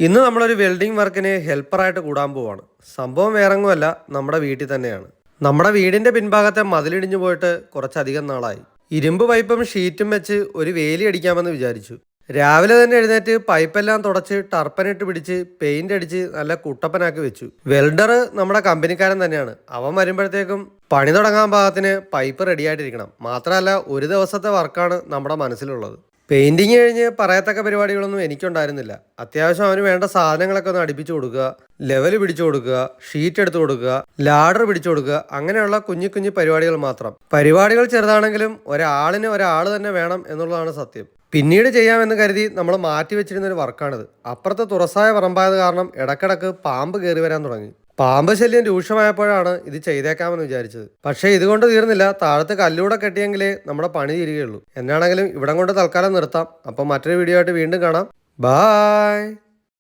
ഇന്ന് നമ്മളൊരു വെൽഡിംഗ് വർക്കിന് ഹെൽപ്പറായിട്ട് കൂടാൻ പോവാണ്. സംഭവം വേറെങ്ങുമല്ല, നമ്മുടെ വീട്ടിൽ തന്നെയാണ്. നമ്മുടെ വീടിന്റെ പിൻഭാഗത്തെ മതിലിടിഞ്ഞു പോയിട്ട് കുറച്ചധികം നാളായി. ഇരുമ്പ് പൈപ്പും ഷീറ്റും വെച്ച് ഒരു വേലി അടിക്കാമെന്ന് വിചാരിച്ചു. രാവിലെ തന്നെ എഴുന്നേറ്റ് പൈപ്പെല്ലാം തുടച്ച് ടർപ്പനിട്ട് പിടിച്ച് പെയിന്റ് അടിച്ച് നല്ല കുട്ടപ്പനാക്കി വെച്ചു. വെൽഡർ നമ്മുടെ കമ്പനിക്കാരൻ തന്നെയാണ്. അവൻ വരുമ്പോഴത്തേക്കും പണി തുടങ്ങാൻ പാകത്തിന് പൈപ്പ് റെഡിയായിട്ടിരിക്കണം. മാത്രമല്ല, ഒരു ദിവസത്തെ വർക്കാണ് നമ്മുടെ മനസ്സിലുള്ളത്. പെയിന്റിങ് കഴിഞ്ഞ് പറയത്തക്ക പരിപാടികളൊന്നും എനിക്കുണ്ടായിരുന്നില്ല. അത്യാവശ്യം അവന് വേണ്ട സാധനങ്ങളൊക്കെ ഒന്ന് അടുപ്പിച്ചു കൊടുക്കുക, ലെവൽ പിടിച്ചു കൊടുക്കുക, ഷീറ്റ് എടുത്തു കൊടുക്കുക, ലാഡർ പിടിച്ചു കൊടുക്കുക, അങ്ങനെയുള്ള കുഞ്ഞു കുഞ്ഞു പരിപാടികൾ മാത്രം. പരിപാടികൾ ചെറുതാണെങ്കിലും ഒരാളിന് ഒരാൾ തന്നെ വേണം എന്നുള്ളതാണ് സത്യം. പിന്നീട് ചെയ്യാമെന്ന് കരുതി നമ്മൾ മാറ്റി വെച്ചിരുന്ന ഒരു വർക്കാണിത്. അപ്പുറത്തെ തുറസായ പറമ്പായത് കാരണം ഇടക്കിടക്ക് പാമ്പ് കയറി വരാൻ തുടങ്ങി. പാമ്പ് ശല്യം രൂക്ഷമായപ്പോഴാണ് ഇത് ചെയ്തേക്കാമെന്ന് വിചാരിച്ചത്. പക്ഷേ ഇതുകൊണ്ട് തീർന്നില്ല. താഴത്ത് കല്ലൂടെ കെട്ടിയെങ്കിലേ നമ്മുടെ പണി തീരുകയുള്ളൂ. എന്നാണെങ്കിലും ഇവിടം കൊണ്ട് തൽക്കാലം നിർത്താം. അപ്പം മറ്റൊരു വീഡിയോ ആയിട്ട് വീണ്ടും കാണാം. ബായ്.